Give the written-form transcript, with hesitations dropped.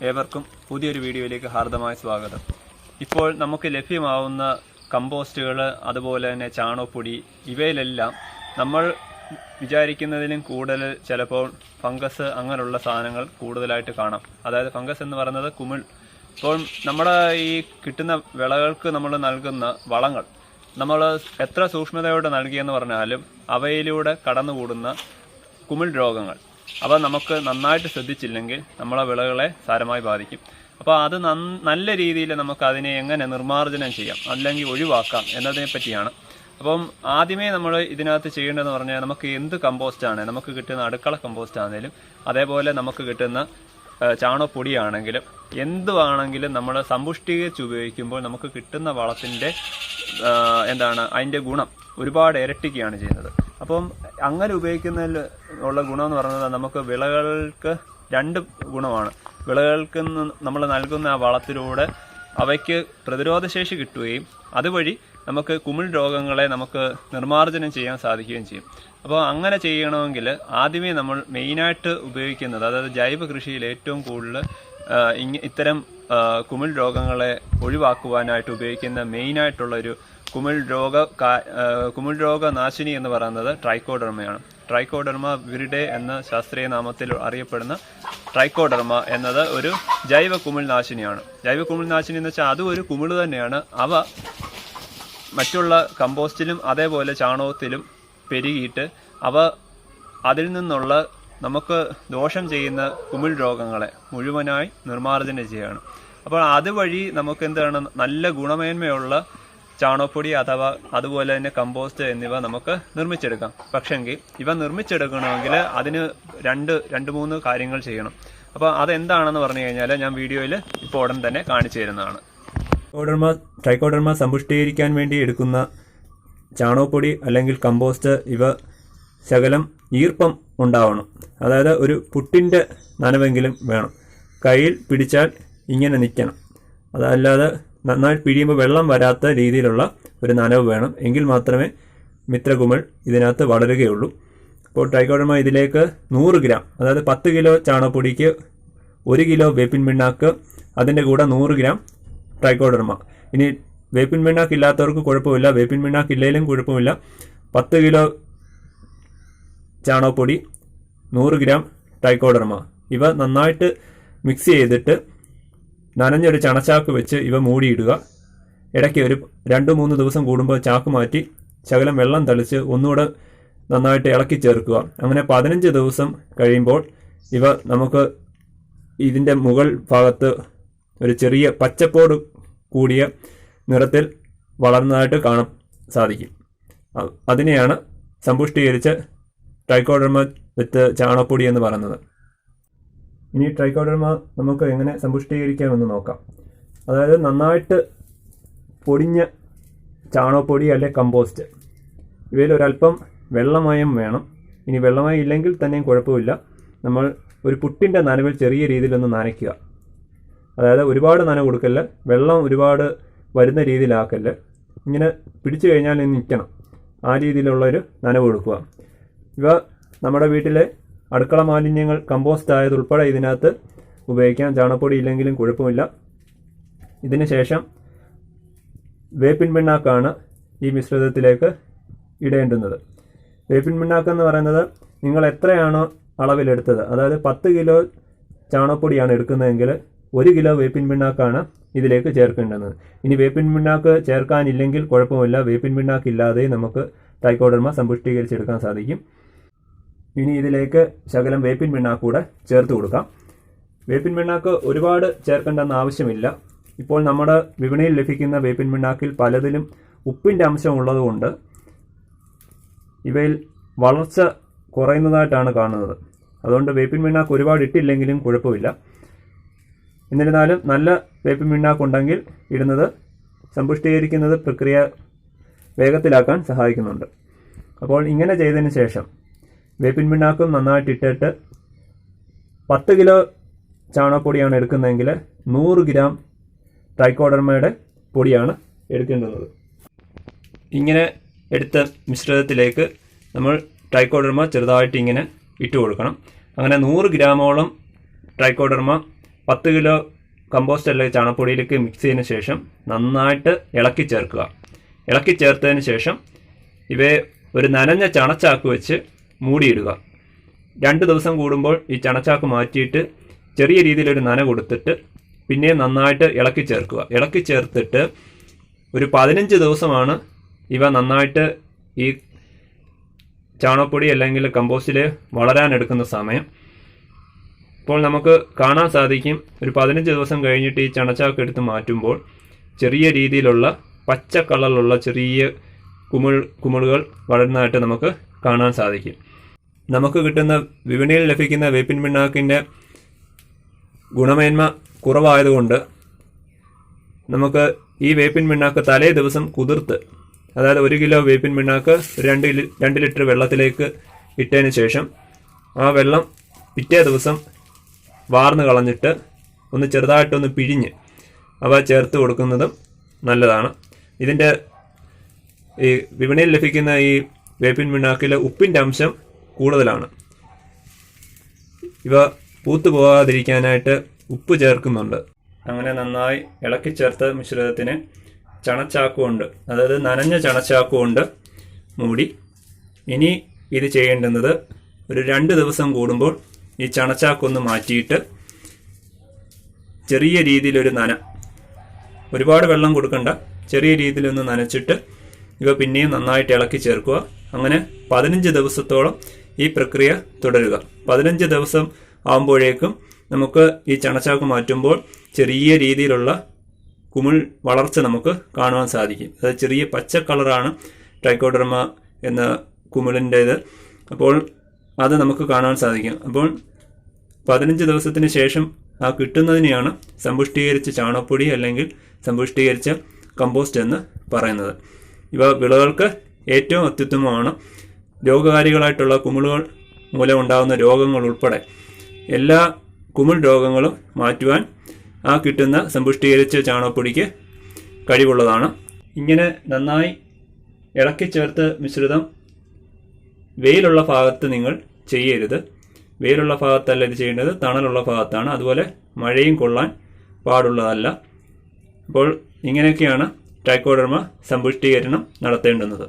ഏവർക്കും പുതിയൊരു വീഡിയോയിലേക്ക് ഹാർദമായ സ്വാഗതം. ഇപ്പോൾ നമുക്ക് ലഭ്യമാവുന്ന കമ്പോസ്റ്റുകൾ, അതുപോലെ തന്നെ ചാണകപ്പൊടി, ഇവയിലെല്ലാം നമ്മൾ വിചാരിക്കുന്നതിലും കൂടുതൽ ചിലപ്പോൾ ഫംഗസ് അങ്ങനെയുള്ള സാധനങ്ങൾ കൂടുതലായിട്ട് കാണാം. അതായത് ഫംഗസ് എന്ന് പറയുന്നത് കുമിൾ. ഇപ്പോൾ നമ്മുടെ ഈ കിട്ടുന്ന വിളകൾക്ക് നമ്മൾ നൽകുന്ന വളങ്ങൾ നമ്മൾ എത്ര സൂക്ഷ്മതയോടെ നൽകിയെന്ന് പറഞ്ഞാലും അവയിലൂടെ കടന്നുകൂടുന്ന കുമിൾ രോഗങ്ങൾ അവ നമുക്ക് നന്നായിട്ട് ശ്രദ്ധിച്ചില്ലെങ്കിൽ നമ്മളെ വിളകളെ സാരമായി ബാധിക്കും. അപ്പോൾ അത് നല്ല രീതിയിൽ നമുക്ക് അതിനെ എങ്ങനെ നിർമ്മാർജ്ജനം ചെയ്യാം, അല്ലെങ്കിൽ ഒഴിവാക്കാം എന്നതിനെ പറ്റിയാണ്. അപ്പം ആദ്യമേ നമ്മൾ ഇതിനകത്ത് ചെയ്യേണ്ടതെന്ന് പറഞ്ഞാൽ, നമുക്ക് എന്ത് കമ്പോസ്റ്റാണ് നമുക്ക് കിട്ടുന്ന, അടുക്കള കമ്പോസ്റ്റ് ആണെങ്കിലും അതേപോലെ നമുക്ക് കിട്ടുന്ന ചാണകപ്പൊടിയാണെങ്കിലും എന്തുവാണെങ്കിലും നമ്മൾ സമ്പുഷ്ടീകരിച്ച് ഉപയോഗിക്കുമ്പോൾ നമുക്ക് കിട്ടുന്ന വളത്തിൻ്റെ അതിൻ്റെ ഗുണം ഒരുപാട് ഇരട്ടിക്കുകയാണ് ചെയ്യുന്നത്. അപ്പം അങ്ങനെ ഉപയോഗിക്കുന്നതിൽ ഉള്ള ഗുണമെന്ന് പറയുന്നത്, നമുക്ക് വിളകൾക്ക് രണ്ട് ഗുണമാണ്. വിളകൾക്ക് നമ്മൾ നൽകുന്ന ആ വളത്തിലൂടെ അവയ്ക്ക് പ്രതിരോധശേഷി കിട്ടുകയും അതുവഴി നമുക്ക് കുമിൾ രോഗങ്ങളെ നമുക്ക് നിർമ്മാർജ്ജനം ചെയ്യാൻ സാധിക്കുകയും ചെയ്യും. അപ്പോൾ അങ്ങനെ ചെയ്യണമെങ്കിൽ ആദ്യമേ നമ്മൾ മെയിനായിട്ട് ഉപയോഗിക്കുന്നത്, അതായത് ജൈവ കൃഷിയിൽ ഏറ്റവും കൂടുതൽ ഇത്തരം കുമിൾ രോഗങ്ങളെ ഒഴിവാക്കുവാനായിട്ട് ഉപയോഗിക്കുന്ന മെയിനായിട്ടുള്ളൊരു കുമിൾ രോഗനാശിനി എന്ന് പറയുന്നത് ട്രൈക്കോഡെർമയാണ്. ട്രൈക്കോഡെർമ വിരിഡെ എന്ന ശാസ്ത്രീയ നാമത്തിൽ അറിയപ്പെടുന്ന ട്രൈക്കോഡെർമ എന്നത് ഒരു ജൈവ കുമിൾനാശിനിയാണ്. ജൈവ കുമിൾനാശിനി എന്ന് വെച്ചാൽ അതും ഒരു കുമിൾ തന്നെയാണ്. അവ മറ്റുള്ള കമ്പോസ്റ്റിലും അതേപോലെ ചാണകത്തിലും പെരുകിയിട്ട് അവ അതിൽ നിന്നുള്ള നമുക്ക് ദോഷം ചെയ്യുന്ന കുമിൾ രോഗങ്ങളെ മുഴുവനായി നിർമ്മാർജ്ജനം ചെയ്യുകയാണ്. അപ്പോൾ അതുവഴി നമുക്ക് എന്താണ്, നല്ല ഗുണമേന്മയുള്ള ചാണകപ്പൊടി അഥവാ അതുപോലെ തന്നെ കമ്പോസ്റ്റ് എന്നിവ നമുക്ക് നിർമ്മിച്ചെടുക്കാം. പക്ഷെങ്കിൽ ഇവ നിർമ്മിച്ചെടുക്കണമെങ്കിൽ അതിന് രണ്ട് മൂന്ന് കാര്യങ്ങൾ ചെയ്യണം. അപ്പോൾ അതെന്താണെന്ന് പറഞ്ഞു കഴിഞ്ഞാൽ ഞാൻ വീഡിയോയിൽ ഇപ്പോൾ ഉടൻ തന്നെ കാണിച്ചു തരുന്നതാണ്. ട്രൈക്കോഡെർമ സമ്പുഷ്ടീകരിക്കാൻ വേണ്ടി എടുക്കുന്ന ചാണകപ്പൊടി അല്ലെങ്കിൽ കമ്പോസ്റ്റ്, ഇവ ശകലം ഈർപ്പം ഉണ്ടാവണം. അതായത് ഒരു പുട്ടിൻ്റെ നനവെങ്കിലും വേണം. കയ്യിൽ പിടിച്ചാൽ ഇങ്ങനെ നിൽക്കണം. അതല്ലാതെ നന്നായി പിഴിയുമ്പോൾ വെള്ളം വരാത്ത രീതിയിലുള്ള ഒരു നനവ് വേണം. എങ്കിൽ മാത്രമേ മിത്രകുമിൾ ഇതിനകത്ത് വളരുകയുള്ളൂ. അപ്പോൾ ട്രൈക്കോഡെർമ ഇതിലേക്ക് 100 ഗ്രാം, അതായത് 10 കിലോ ചാണകപ്പൊടിക്ക് 1 കിലോ വേപ്പിൻ പിണ്ണാക്ക്, അതിൻ്റെ കൂടെ 100 ഗ്രാം ട്രൈക്കോഡെർമ. ഇനി വേപ്പിൻ പിണ്ണാക്ക് ഇല്ലാത്തവർക്ക് കുഴപ്പമില്ല, വേപ്പിൻ പിണ്ണാക്ക് ഇല്ലെങ്കിലും കുഴപ്പമില്ല. 10 കിലോ ചാണകപ്പൊടി, 100 ഗ്രാം ട്രൈക്കോഡെർമ, ഇവ നന്നായിട്ട് മിക്സ് ചെയ്തിട്ട് നനഞ്ഞൊരു ചണച്ചാക്ക് വെച്ച് ഇവ മൂടിയിടുക. ഇടയ്ക്ക് ഒരു 2-3 ദിവസം കൂടുമ്പോൾ ചാക്ക് മാറ്റി ശകലം വെള്ളം തളിച്ച് ഒന്നുകൂടെ നന്നായിട്ട് ഇളക്കി ചേർക്കുക. അങ്ങനെ 15 ദിവസം കഴിയുമ്പോൾ ഇവ നമുക്ക് ഇതിൻ്റെ മുകൾ ഭാഗത്ത് ഒരു ചെറിയ പച്ചപ്പോട് കൂടിയ നിറത്തിൽ വളർന്നതായിട്ട് കാണാൻ സാധിക്കും. അതിനെയാണ് സമ്പുഷ്ടീകരിച്ച് ട്രൈക്കോഡെർമ വിത്ത് ചാണകപ്പൊടി എന്ന് പറയുന്നത്. ഇനി ട്രൈക്കോഡെർമ നമുക്ക് എങ്ങനെ സമ്പുഷ്ടീകരിക്കാമെന്ന് നോക്കാം. അതായത് നന്നായിട്ട് പൊടിഞ്ഞ ചാണകപ്പൊടി അല്ലെ കമ്പോസ്റ്റ്, ഇവയിൽ ഒരല്പം വെള്ളമയം വേണം. ഇനി വെള്ളമയം ഇല്ലെങ്കിൽ തന്നെയും കുഴപ്പമില്ല. നമ്മൾ ഒരു പുട്ടിൻ്റെ നനവിൽ ചെറിയ രീതിയിലൊന്ന് നനയ്ക്കുക. അതായത് ഒരുപാട് നനവ് കൊടുക്കല്ല, വെള്ളം ഒരുപാട് വരുന്ന രീതിയിലാക്കല്ല. ഇങ്ങനെ പിടിച്ചു കഴിഞ്ഞാൽ നിൽക്കണം, ആ രീതിയിലുള്ളൊരു നനവ് കൊടുക്കുക. ഇവ നമ്മുടെ വീട്ടിലെ അടുക്കള മാലിന്യങ്ങൾ കമ്പോസ്റ്റ് ആയതുൾപ്പെടെ ഇതിനകത്ത് ഉപയോഗിക്കാം. ചാണകപ്പൊടി ഇല്ലെങ്കിലും കുഴപ്പമില്ല. ഇതിന് ശേഷം വേപ്പിൻ പിണ്ണാക്കാണ് ഈ മിശ്രിതത്തിലേക്ക് ഇടേണ്ടുന്നത്. വേപ്പിൻ പിണ്ണാക്കെന്ന് പറയുന്നത് നിങ്ങൾ എത്രയാണോ അളവിലെടുത്തത്, അതായത് 10 കിലോ ചാണകപ്പൊടിയാണ് എടുക്കുന്നതെങ്കിൽ 1 കിലോ വേപ്പിൻ പിണ്ണാക്കാണ് ഇതിലേക്ക് ചേർക്കേണ്ടത്. ഇനി വേപ്പിൻ പിണ്ണാക്ക് ചേർക്കാനില്ലെങ്കിൽ കുഴപ്പമില്ല, വേപ്പിൻ പിണ്ണാക്കില്ലാതെ നമുക്ക് ട്രൈക്കോഡെർമ സമ്പുഷ്ടീകരിച്ചെടുക്കാൻ സാധിക്കും. ഇനി ഇതിലേക്ക് ശകലം വേപ്പിൻ പിണ്ണാക്ക് കൂടെ ചേർത്ത് കൊടുക്കാം. വേപ്പിൻ പിണ്ണാക്ക് ഒരുപാട് ചേർക്കേണ്ടെന്ന് ആവശ്യമില്ല. ഇപ്പോൾ നമ്മുടെ വിപണിയിൽ ലഭിക്കുന്ന വേപ്പിൻ പിണ്ണാക്കിൽ പലതിലും ഉപ്പിൻ്റെ അംശം ഉള്ളതുകൊണ്ട് ഇവയിൽ വളർച്ച കുറയുന്നതായിട്ടാണ് കാണുന്നത്. അതുകൊണ്ട് വേപ്പിൻ പിണ്ണാക്ക് ഒരുപാട് ഇട്ടില്ലെങ്കിലും കുഴപ്പമില്ല. എന്നിരുന്നാലും നല്ല വേപ്പിൻ പിണ്ണാക്ക് ഉണ്ടെങ്കിൽ ഇടുന്നത് സമ്പുഷ്ടീകരിക്കുന്നത് പ്രക്രിയ വേഗത്തിലാക്കാൻ സഹായിക്കുന്നുണ്ട്. അപ്പോൾ ഇങ്ങനെ ചെയ്തതിന് ശേഷം വേപ്പിൻ പിണ്ണാക്കും നന്നായിട്ട് ഇട്ടിട്ട് 10 കിലോ ചാണകപ്പൊടിയാണ് എടുക്കുന്നതെങ്കിൽ 100 ഗ്രാം ട്രൈക്കോഡെർമയുടെ പൊടിയാണ് എടുക്കേണ്ടത്. ഇങ്ങനെ എടുത്ത മിശ്രിതത്തിലേക്ക് നമ്മൾ ട്രൈക്കോഡെർമ ചെറുതായിട്ട് ഇങ്ങനെ ഇട്ട് കൊടുക്കണം. അങ്ങനെ 100 ഗ്രാമോളം ട്രൈക്കോഡെർമ 10 കിലോ കമ്പോസ്റ്റ് അല്ലെങ്കിൽ ചാണകപ്പൊടിയിലേക്ക് മിക്സ് ചെയ്തതിന് ശേഷം നന്നായിട്ട് ഇളക്കി ചേർക്കുക. ഇളക്കി ചേർത്തതിന് ശേഷം ഇവയെ ഒരു നനഞ്ഞ ചണച്ചാക്ക് വെച്ച് മൂടിയിടുക. 2 ദിവസം കൂടുമ്പോൾ ഈ ചണച്ചാക്ക് മാറ്റിയിട്ട് ചെറിയ രീതിയിലൊരു നന കൊടുത്തിട്ട് പിന്നെ നന്നായിട്ട് ഇളക്കി ചേർക്കുക. ഇളക്കി ചേർത്തിട്ട് ഒരു 15 ദിവസമാണ് ഇവ നന്നായിട്ട് ഈ ചാണകപ്പൊടി അല്ലെങ്കിൽ കമ്പോസ്റ്റിൽ വളരാനെടുക്കുന്ന സമയം. ഇപ്പോൾ നമുക്ക് കാണാൻ സാധിക്കും, ഒരു 15 ദിവസം കഴിഞ്ഞിട്ട് ഈ ചണച്ചാക്ക് എടുത്ത് മാറ്റുമ്പോൾ ചെറിയ രീതിയിലുള്ള പച്ച കളറിലുള്ള ചെറിയ കുമിളുകൾ വളരുന്നതായിട്ട് നമുക്ക് കാണാൻ സാധിക്കും. നമുക്ക് കിട്ടുന്ന വിപണിയിൽ ലഭിക്കുന്ന വേപ്പിൻ പിണ്ണാക്കിൻ്റെ ഗുണമേന്മ കുറവായതുകൊണ്ട് നമുക്ക് ഈ വേപ്പിൻ പിണ്ണാക്ക് തലേ ദിവസം കുതിർത്ത്, അതായത് 1 കിലോ വേപ്പിൻ പിണ്ണാക്ക് 2 ലിറ്റർ വെള്ളത്തിലേക്ക് ഇട്ടതിന് ശേഷം ആ വെള്ളം പിറ്റേ ദിവസം വാർന്ന് കളഞ്ഞിട്ട് ഒന്ന് ചെറുതായിട്ടൊന്ന് പിഴിഞ്ഞ് അവ ചേർത്ത് കൊടുക്കുന്നതും നല്ലതാണ്. ഇതിൻ്റെ ഈ വിപണിയിൽ ലഭിക്കുന്ന ഈ വേപ്പിൻ പിണ്ണാക്കിൽ ഉപ്പിൻ്റെ അംശം കൂടുതലാണ്. ഇവ പൂത്തു പോകാതിരിക്കാനായിട്ട് ഉപ്പ് ചേർക്കുന്നുണ്ട്. അങ്ങനെ നന്നായി ഇളക്കി ചേർത്ത മിശ്രിതത്തിന് ചണച്ചാക്കുകൊണ്ട്, അതായത് നനഞ്ഞ ചണച്ചാക്കുകൊണ്ട് മൂടി. ഇനി ഇത് ചെയ്യേണ്ടുന്നത് ഒരു 2 ദിവസം കൂടുമ്പോൾ ഈ ചണച്ചാക്കൊന്ന് മാറ്റിയിട്ട് ചെറിയ രീതിയിലൊരു നന, ഒരുപാട് വെള്ളം കൊടുക്കണ്ട, ചെറിയ രീതിയിലൊന്ന് നനച്ചിട്ട് ഇവ പിന്നെയും നന്നായിട്ട് ഇളക്കി ചേർക്കുക. അങ്ങനെ 15 ദിവസത്തോളം ഈ പ്രക്രിയ തുടരുക. 15 ദിവസം ആകുമ്പോഴേക്കും നമുക്ക് ഈ ചണച്ചാക്ക് മാറ്റുമ്പോൾ ചെറിയ രീതിയിലുള്ള കുമിൾ വളർച്ച നമുക്ക് കാണുവാൻ സാധിക്കും. അത് ചെറിയ പച്ച കളറാണ് ട്രൈക്കോഡെർമ എന്ന കുമിളിൻ്റേത്. അപ്പോൾ അത് നമുക്ക് കാണാൻ സാധിക്കും. അപ്പോൾ 15 ദിവസത്തിന് ശേഷം ആ കിട്ടുന്നതിനെയാണ് സമ്പുഷ്ടീകരിച്ച ചാണകപ്പൊടി അല്ലെങ്കിൽ സമ്പുഷ്ടീകരിച്ച കമ്പോസ്റ്റ് എന്ന് പറയുന്നത്. ഇവ വിളകൾക്ക് ഏറ്റവും അത്യുത്തമമാണ്. രോഗകാരികളായിട്ടുള്ള കുമിളുകൾ മൂലമുണ്ടാകുന്ന രോഗങ്ങൾ ഉൾപ്പെടെ എല്ലാ കുമിൾ രോഗങ്ങളും മാറ്റുവാൻ ആ കിട്ടുന്ന സമ്പുഷ്ടീകരിച്ച ചാണകപ്പൊടിക്ക് കഴിവുള്ളതാണ്. ഇങ്ങനെ നന്നായി ഇളക്കി ചേർത്ത് മിശ്രിതം വെയിലുള്ള ഭാഗത്ത് നിങ്ങൾ ചെയ്യരുത്. വെയിലുള്ള ഭാഗത്തല്ല ഇത് ചെയ്യേണ്ടത്, തണലുള്ള ഭാഗത്താണ്. അതുപോലെ മഴയും കൊള്ളാൻ പാടുള്ളതല്ല. അപ്പോൾ ഇങ്ങനെയൊക്കെയാണ് ട്രൈക്കോഡെർമ സമ്പുഷ്ടീകരണം നടത്തേണ്ടുന്നത്.